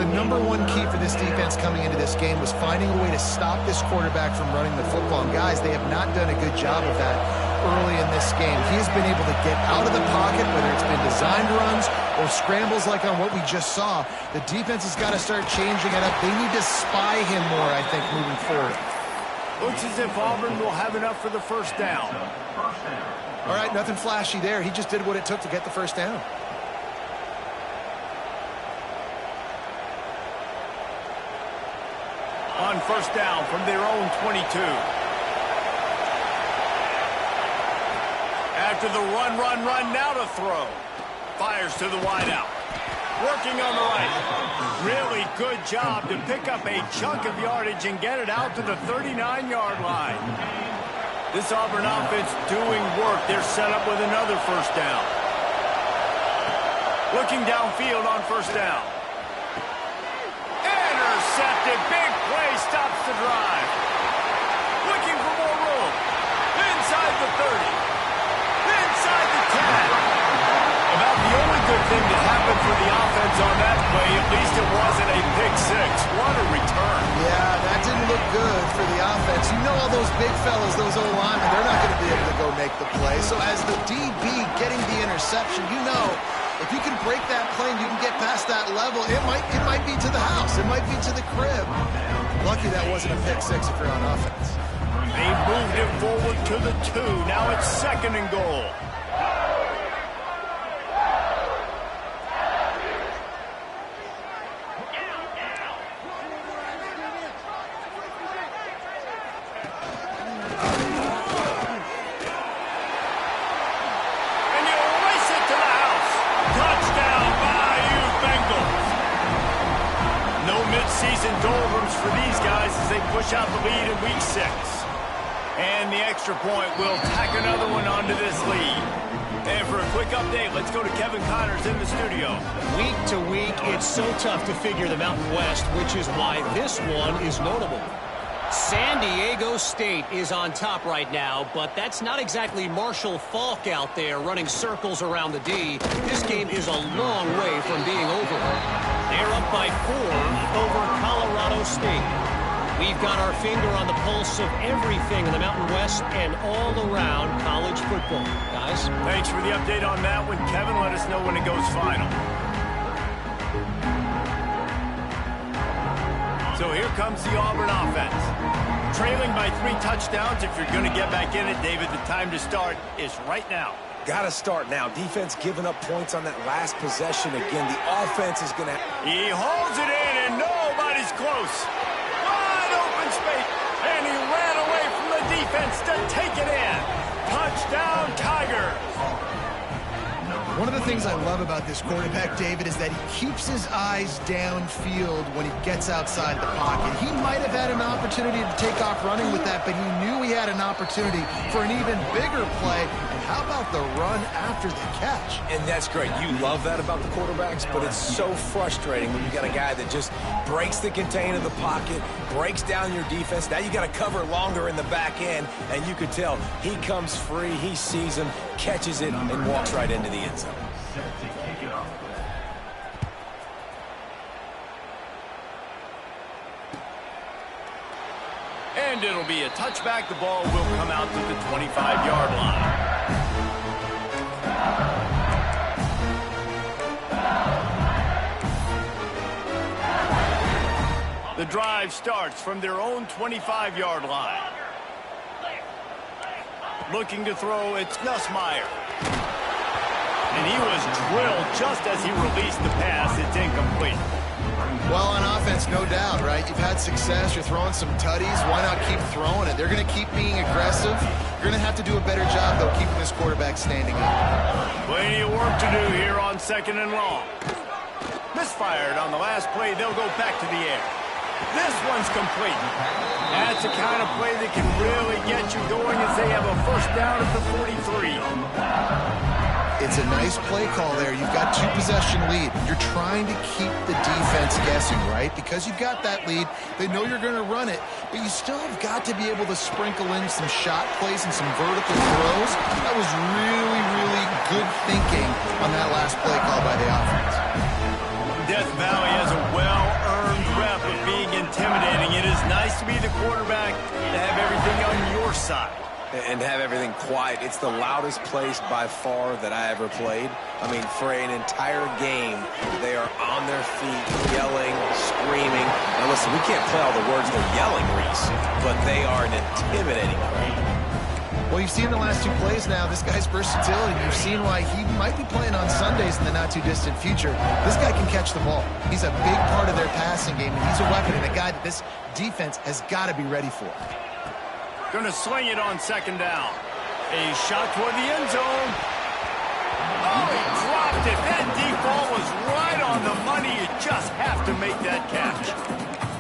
The number one key for this defense coming into this game was finding a way to stop this quarterback from running the football. And guys, they have not done a good job of that early in this game. He has been able to get out of the pocket, whether it's been designed runs or scrambles like on what we just saw. The defense has got to start changing it up. They need to spy him more, I think, moving forward. Looks as if Auburn will have enough for the first down. All right, nothing flashy there. He just did what it took to get the first down. On first down from their own 22. after the run, now to throw. Fires to the wideout. Working on the right. Really good job to pick up a chunk of yardage and get it out to the 39-yard line. This Auburn offense doing work. They're set up with another first down. Looking downfield on first down. Intercepted. Big play stops the drive. Looking for more room. Inside the 30. Inside the 10. About the only good thing that happened for the offense on that play, at least it wasn't a pick six. What a return. Yeah, that didn't look good for the offense. You know all those big fellas, those O-linemen, they're not going to be able to go make the play. So as the DB getting the interception, you know, if you can break that play and you can get past that level, it might be to the house. It might be to the crib. Lucky that wasn't a pick six if you're on offense. They moved it forward to the 2. Now it's 2nd and goal. Season doldrums for these guys as they push out the lead in week 6. And the extra point will tack another one onto this lead. And for a quick update, let's go to Kevin Connors in the studio. Week to week, it's so tough to figure the Mountain West, which is why this one is notable. San Diego State is on top right now, but that's not exactly Marshall Faulk out there running circles around the D. This game is a long way from being over. They're up by 4 over Colorado State. We've got our finger on the pulse of everything in the Mountain West and all around college football. Guys? Thanks for the update on that one, Kevin. Let us know when it goes final. So here comes the Auburn offense. Trailing by 3 touchdowns. If you're going to get back in it, David, the time to start is right now. Got to start now. Defense giving up points on that last possession again. The offense is going to... He holds it in, and nobody's close. Wide open space, and he ran away from the defense to take it in. Touchdown, Tigers. One of the things I love about this quarterback, David, is that he keeps his eyes downfield when he gets outside the pocket. He might have had an opportunity to take off running with that, but he knew he had an opportunity for an even bigger play. And how about the run after the catch? And that's great. You love that about the quarterbacks, but it's so frustrating when you got a guy that just breaks the contain of the pocket, breaks down your defense. Now you got to cover longer in the back end, and you could tell he comes free, he sees him, catches it, and walks right into the end zone. And it'll be a touchback. The ball will come out to the 25-yard line. The drive starts from their own 25-yard line. Looking to throw, it's Nussmeier. And he was drilled just as he released the pass. It's incomplete. Well, on offense, no doubt, right? You've had success. You're throwing some tutties. Why not keep throwing it? They're going to keep being aggressive. You're going to have to do a better job, though, keeping this quarterback standing up. Plenty of work to do here on 2nd and long. Misfired on the last play. They'll go back to the air. This one's complete. That's the kind of play that can really get you going as they have a first down at the 43. It's a nice play call there. You've got 2-possession lead. You're trying to keep the defense guessing, right? Because you've got that lead. They know you're going to run it, but you still have got to be able to sprinkle in some shot plays and some vertical throws. That was really, really good thinking on that last play call by the offense. Death Valley has a well-earned rep of being intimidating. It is nice to be the quarterback to have everything on your side. And have everything quiet. It's the loudest place by far that I ever played. I mean, for an entire game, they are on their feet, yelling, screaming. Now listen, we can't play all the words they're yelling, Reese, but they are an intimidating crowd. Well, you've seen the last 2 plays now, this guy's versatility. You've seen why he might be playing on Sundays in the not-too-distant future. This guy can catch the ball. He's a big part of their passing game, and he's a weapon and a guy that this defense has got to be ready for. Going to swing it on 2nd down. A shot toward the end zone. Oh, he dropped it. That deep ball was right on the money. You just have to make that catch.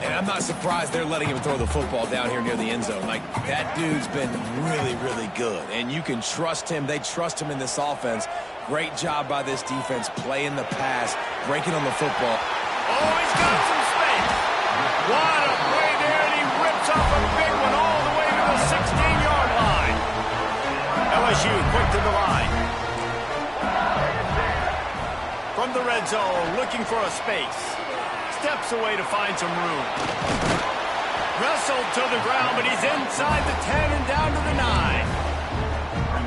And I'm not surprised they're letting him throw the football down here near the end zone. Like, that dude's been really, really good. And you can trust him. They trust him in this offense. Great job by this defense playing the pass, breaking on the football. Oh, he's got some space. What a play there, and he rips off a big one all the way to the 16-yard line. LSU quick to the line. From the red zone, looking for a space. Steps away to find some room. Wrestled to the ground, but he's inside the 10 and down to the 9.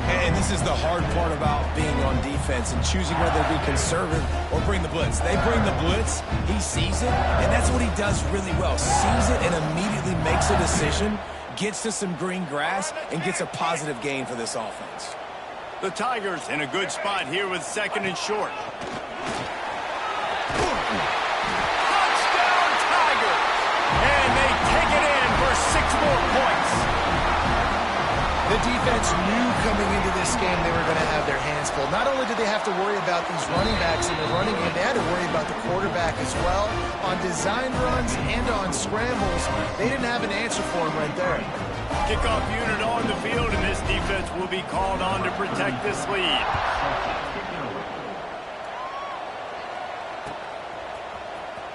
And this is the hard part about being on defense and choosing whether to be conservative or bring the blitz. They bring the blitz, he sees it, and that's what he does really well. Sees it and immediately makes a decision, gets to some green grass, and gets a positive gain for this offense. The Tigers in a good spot here with 2nd and short. Touchdown Tigers! And they take it in for 6 more points. The defense knew coming into this game they were going to have their hands full. Not only did they have to worry about these running backs in the running game, they had to worry about the quarterback as well. On design runs and on scrambles, they didn't have an answer for him right there. Kickoff unit on the field, and this defense will be called on to protect this lead.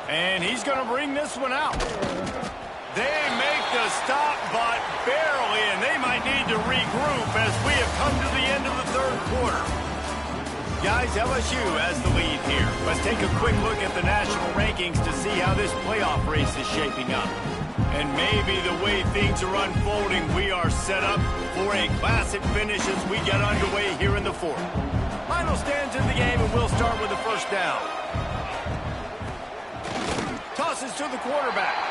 And he's going to bring this one out. They make the stop, but barely, and they might need to regroup as we have come to the end of the 3rd quarter. Guys, LSU has the lead here. Let's take a quick look at the national rankings to see how this playoff race is shaping up. And maybe the way things are unfolding, we are set up for a classic finish as we get underway here in the 4th. Final stands in the game, and we'll start with the 1st down. Tosses to the quarterback.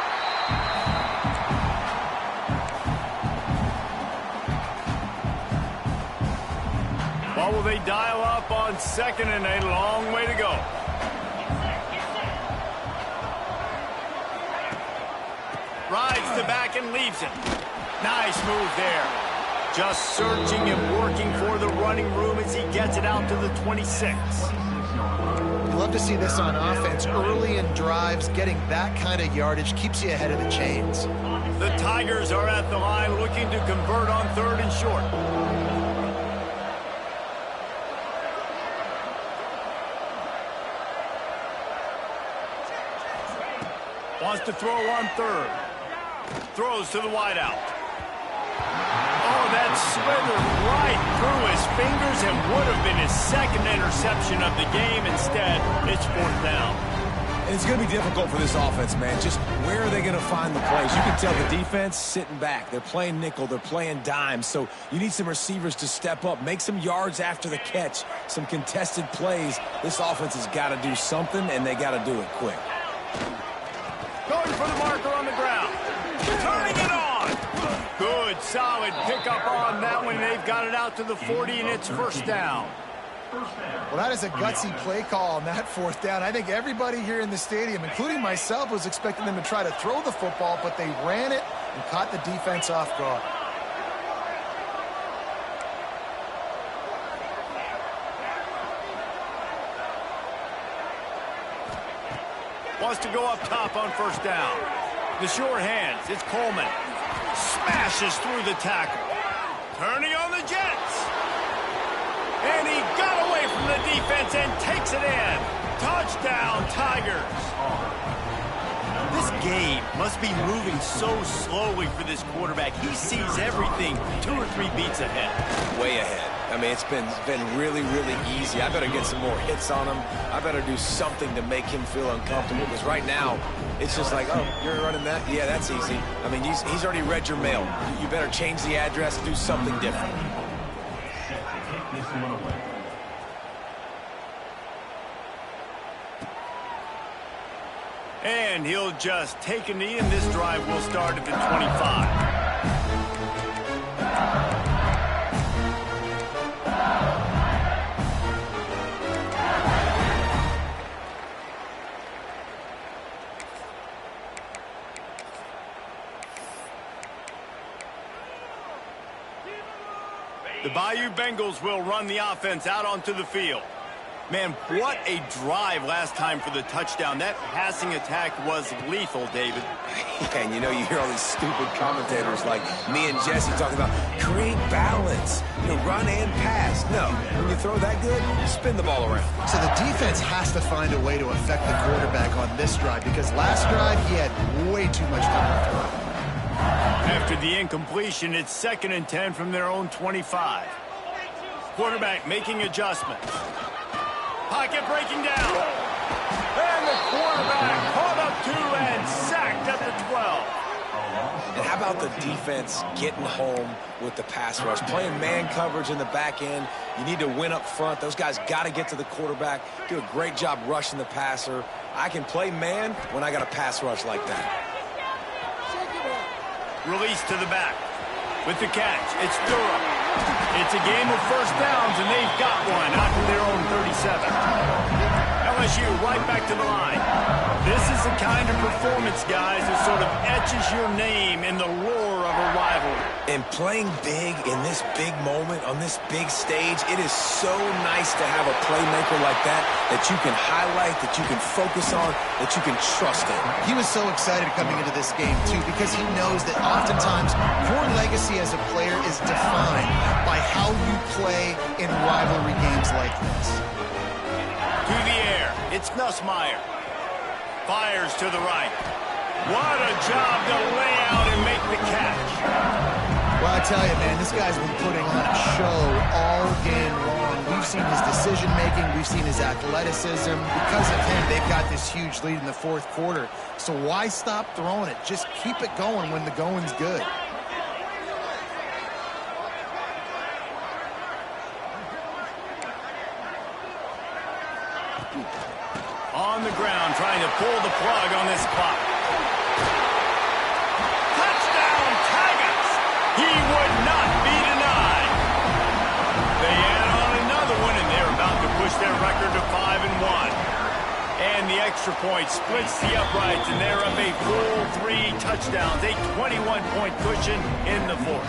What will they dial up on 2nd and a long way to go? Rides the back and leaves it. Nice move there. Just searching and working for the running room as he gets it out to the 26. You love to see this on offense. Early in drives, getting that kind of yardage keeps you ahead of the chains. The Tigers are at the line looking to convert on 3rd and short. Wants to throw on 3rd. Throws to the wideout. Oh, that slithered right through his fingers and would have been his 2nd interception of the game. Instead, it's 4th down. And it's going to be difficult for this offense, man. Just where are they going to find the plays? You can tell the defense sitting back. They're playing nickel. They're playing dime. So you need some receivers to step up, make some yards after the catch, some contested plays. This offense has got to do something, and they got to do it quick. Going for the marker on the ground. Turning it on. Good, solid pickup on that one. They've got it out to the 40, and it's 1st down. Well, that is a gutsy play call on that 4th down. I think everybody here in the stadium, including myself, was expecting them to try to throw the football, but they ran it and caught the defense off guard. Wants to go up top on 1st down. The short hands. It's Coleman. Smashes through the tackle. Turning on the Jets. And he got away from the defense and takes it in. Touchdown, Tigers. This game must be moving so slowly for this quarterback. He sees everything 2 or 3 beats ahead. Way ahead. I mean, it's been really, really easy. I better get some more hits on him. I better do something to make him feel uncomfortable, because right now, it's just like, oh, you're running that? Yeah, that's easy. I mean, he's already read your mail. You better change the address, do something different. And he'll just take a knee, and this drive will start at the 25. The Bayou Bengals will run the offense out onto the field. Man, what a drive last time for the touchdown. That passing attack was lethal, David. And you know, you hear all these stupid commentators like me and Jesse talking about create balance, run and pass. No, when you throw that good, spin the ball around. So the defense has to find a way to affect the quarterback on this drive because last drive he had way too much time to throw. After the incompletion, it's 2nd and 10 from their own 25. Quarterback making adjustments. Pocket breaking down. And the quarterback caught up 2 and sacked at the 12. And how about the defense getting home with the pass rush? Playing man coverage in the back end. You need to win up front. Those guys got to get to the quarterback. Do a great job rushing the passer. I can play man when I got a pass rush like that. Release to the back. With the catch, it's Durham. It's a game of first downs, and they've got one out to their own 37. LSU right back to the line. This is the kind of performance, guys, that sort of etches your name in the lore of a rivalry. And playing big in this big moment, on this big stage, it is so nice to have a playmaker like that you can highlight, that you can focus on, that you can trust in. He was so excited coming into this game, too, because he knows that oftentimes your legacy as a player is defined by how you play in rivalry games like this. To the air, it's Nussmeier. Fires to the right. What a job to lay out and make the catch. Well, I tell you, man, this guy's been putting on a show all game long. We've seen his decision-making. We've seen his athleticism. Because of him, they've got this huge lead in the 4th quarter. So why stop throwing it? Just keep it going when the going's good. On the ground, trying to pull the plug on this clock. Touchdown, Tigers! He would not be denied. They add on another one, and they're about to push their record to 5-1. And the extra point splits the uprights, and they're up a full 3 touchdowns, a 21-point cushion in the 4th.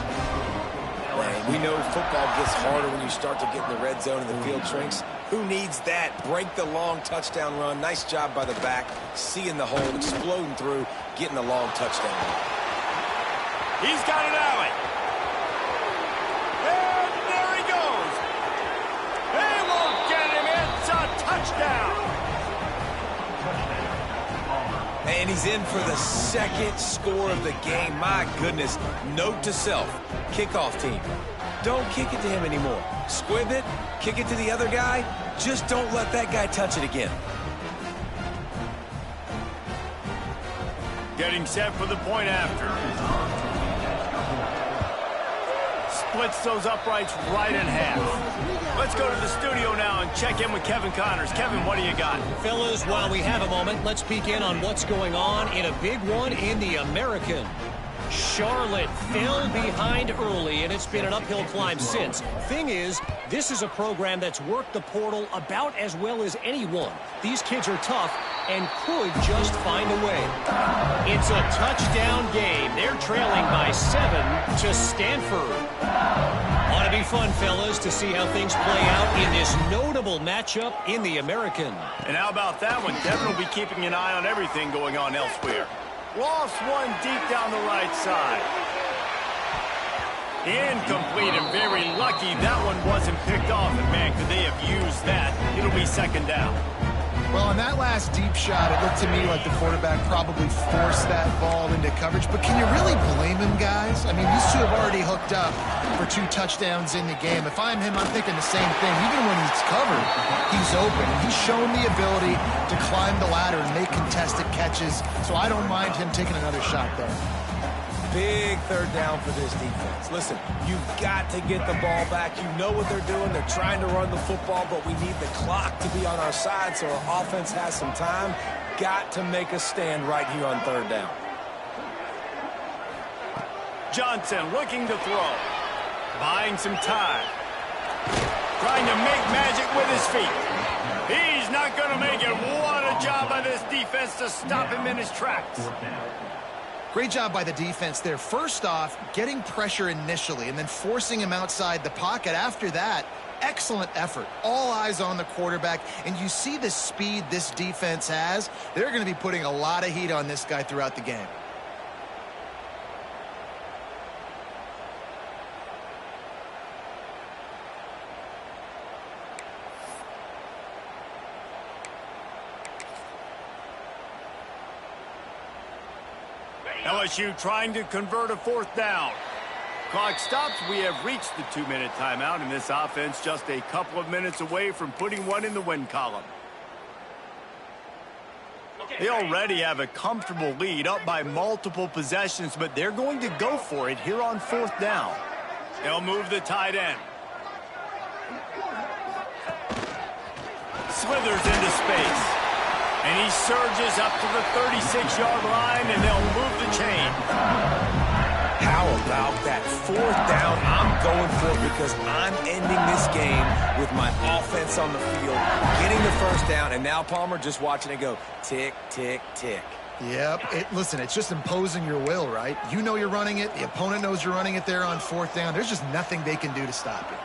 We know football gets harder when you start to get in the red zone and the field shrinks. Who needs that? Break the long touchdown run. Nice job by the back. Seeing the hole, exploding through, getting a long touchdown run. He's got an alley. And there he goes. They won't get him. It's a touchdown. And he's in for the 2nd score of the game. My goodness. Note to self. Kickoff team. Don't kick it to him anymore. Squib it. Kick it to the other guy. Just don't let that guy touch it again. Getting set for the point after. Splits those uprights right in half. Let's go to the studio now and check in with Kevin Connors. Kevin, what do you got? Fellas, while we have a moment, let's peek in on what's going on in a big one in the American. Charlotte fell behind early, and it's been an uphill climb since. Thing is, this is a program that's worked the portal about as well as anyone. These kids are tough and could just find a way. It's a touchdown game. They're trailing by 7 to Stanford. Ought to be fun, fellas, to see how things play out in this notable matchup in the American. And how about that one? Kevin will be keeping an eye on everything going on elsewhere. Lost one deep down the right side. Incomplete and very lucky that one wasn't picked off. And, man, could they have used that? It'll be 2nd down. Well, on that last deep shot, it looked to me like the quarterback probably forced that ball into coverage. But can you really blame him, guys? I mean, these two have already hooked up for 2 touchdowns in the game. If I'm him, I'm thinking the same thing. Even when he's covered, he's open. He's shown the ability to climb the ladder and make contested catches. So I don't mind him taking another shot there. Big 3rd down for this defense. Listen, you've got to get the ball back. You know what they're doing. They're trying to run the football, but we need the clock to be on our side so our offense has some time. Got to make a stand right here on 3rd down. Johnson looking to throw. Buying some time. Trying to make magic with his feet. He's not going to make it. What a job by this defense to stop him in his tracks. Great job by the defense there. First off, getting pressure initially and then forcing him outside the pocket. After that, excellent effort. All eyes on the quarterback. And you see the speed this defense has. They're going to be putting a lot of heat on this guy throughout the game. LSU trying to convert a 4th down. Clock stops. We have reached the 2-minute timeout, and this offense just a couple of minutes away from putting one in the win column. They already have a comfortable lead, up by multiple possessions, but they're going to go for it here on 4th down. They'll move the tight end. Slithers into space. And he surges up to the 36-yard line, and they'll move the chain. How about that 4th down? I'm going for it because I'm ending this game with my offense on the field, getting the 1st down, and now, Palmer, just watching it go tick, tick, tick. Yep. Listen, it's just imposing your will, right? You know you're running it. The opponent knows you're running it there on 4th down. There's just nothing they can do to stop it.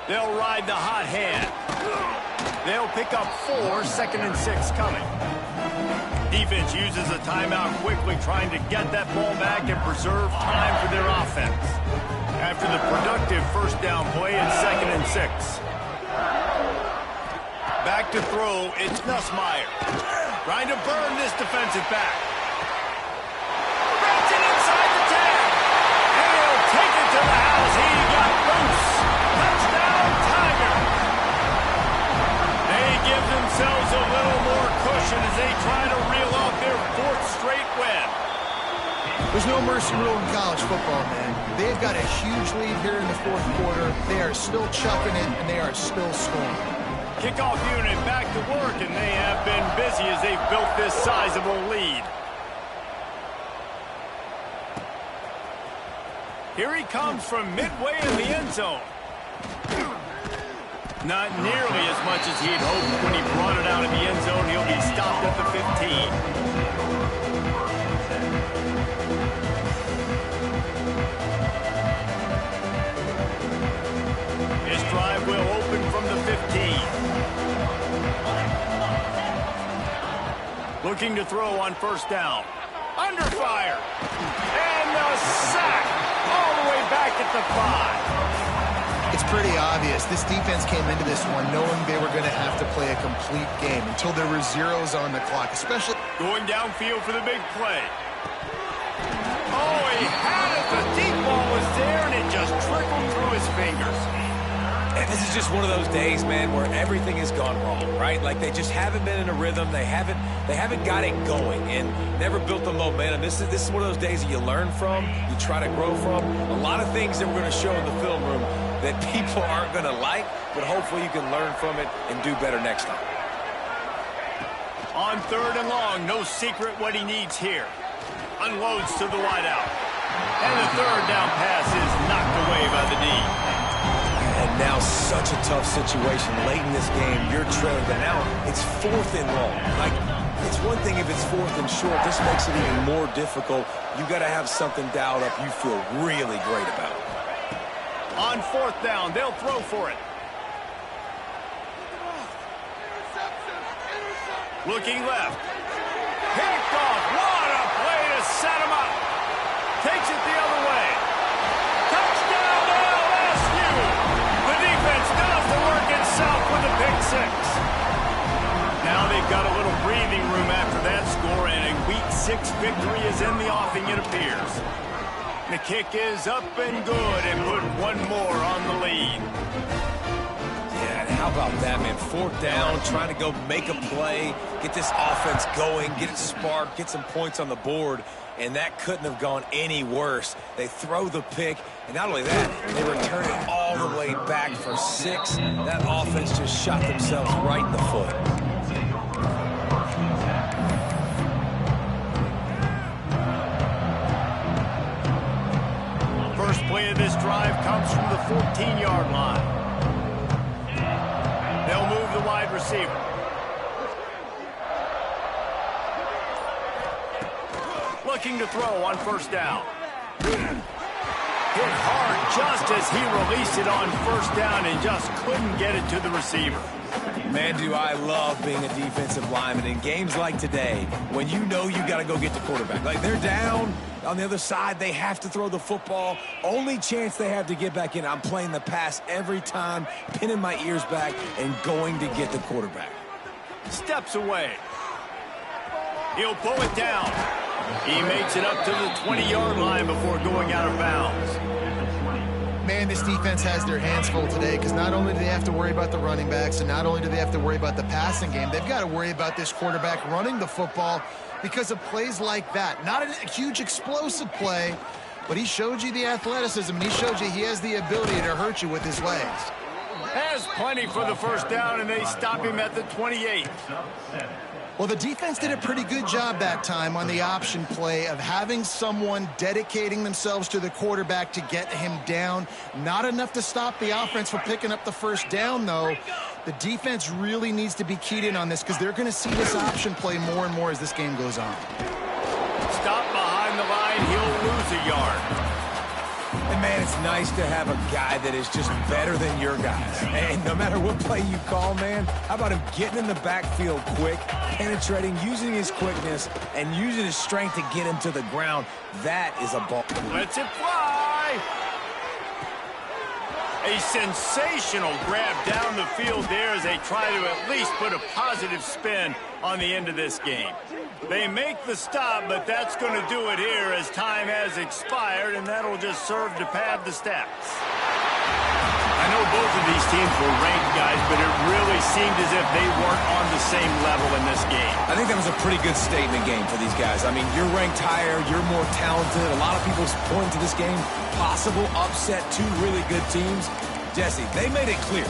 They'll ride the hot hand. They'll pick up 4, 2nd and 6 coming. Defense uses a timeout quickly, trying to get that ball back and preserve time for their offense. After the productive 1st down play, it's 2nd and 6. Back to throw, it's Nussmeier. Trying to burn this defensive back. Wraps it inside the 10. And he'll take it to the house. He got loose. Touchdown, Tiger. They give themselves a little more cushion as they try to reel off their 4th straight win. There's no mercy rule in college football, man. They've got a huge lead here in the 4th quarter. They are still chucking it, and they are still scoring. Kickoff unit back to work, and they have been busy as they've built this sizable lead. Here he comes from midway in the end zone. Not nearly as much as he'd hoped when he brought it out of the end zone. He'll be stopped at the 15. This drive will open from the 15. Looking to throw on 1st down. Under fire. And the sack all the way back at the 5. It's pretty obvious. This defense came into this one knowing they were going to have to play a complete game until there were zeros on the clock, especially going downfield for the big play. Oh, he had it. The deep ball was there, and it just trickled through his fingers. And this is just one of those days, man, where everything has gone wrong, right? Like they just haven't been in a rhythm. They haven't got it going and never built the momentum. This is one of those days that you learn from, you try to grow from. A lot of things that we're going to show in the film room that people aren't going to like, but hopefully you can learn from it and do better next time. On 3rd and long, no secret what he needs here. Unloads to the wideout. And the 3rd down pass is knocked away by the D. And now such a tough situation late in this game. You're trailing, but now it's 4th and long. Like, it's one thing if it's 4th and short. This makes it even more difficult. You got to have something dialed up you feel really great about. On 4th down, they'll throw for it. Looking left. Picked off. What a play to set him up. Takes it the other way. Touchdown LSU. The defense does the work itself with a pick 6. Now they've got a little breathing room after that score, and a Week 6 victory is in the offing, it appears. The kick is up and good, and put one more on the lead. Yeah, and how about that, man? 4th down, trying to go make a play, get this offense going, get it sparked, get some points on the board, and that couldn't have gone any worse. They throw the pick, and not only that, they return it all the way back for 6. That offense just shot themselves right in the foot. First play of of this drive comes from the 14-yard line. They'll move the wide receiver. Looking to throw on first down. Hit hard just as he released it on first down and just couldn't get it to the receiver. Man, do I love being a defensive lineman in games like today when you know you got to go get the quarterback. Like, they're down on the other side. They have to throw the football. Only chance they have to get back in. I'm playing the pass every time, pinning my ears back and going to get the quarterback. Steps away. He'll pull it down. He makes it up to the 20-yard line before going out of bounds. Man, this defense has their hands full today because not only do they have to worry about the running backs and not only do they have to worry about the passing game, they've got to worry about this quarterback running the football because of plays like that. Not a huge explosive play, but he showed you the athleticism, and he showed you he has the ability to hurt you with his legs. Has plenty for the first down, and they stop him at the 28. Well, the defense did a pretty good job that time on the option play of having someone dedicating themselves to the quarterback to get him down. Not enough to stop the offense from picking up the first down, though. The defense really needs to be keyed in on this because they're going to see this option play more and more as this game goes on. Stop behind the line. He'll lose a yard. And, man, it's nice to have a guy that is just better than your guys. And no matter what play you call, man, how about him getting in the backfield quick, penetrating, using his quickness, and using his strength to get him to the ground? That is a ball. Lets it fly. A sensational grab down the field there as they try to at least put a positive spin on the end of this game. They make the stop, but that's going to do it here as time has expired, and that'll just serve to pad the stats. I know both of these teams were ranked, guys, but it really seemed as if they weren't on the same level in this game. I think that was a pretty good statement game for these guys. I mean, you're ranked higher, you're more talented. A lot of people point to this game, possible upset, two really good teams. Jesse, they made it clear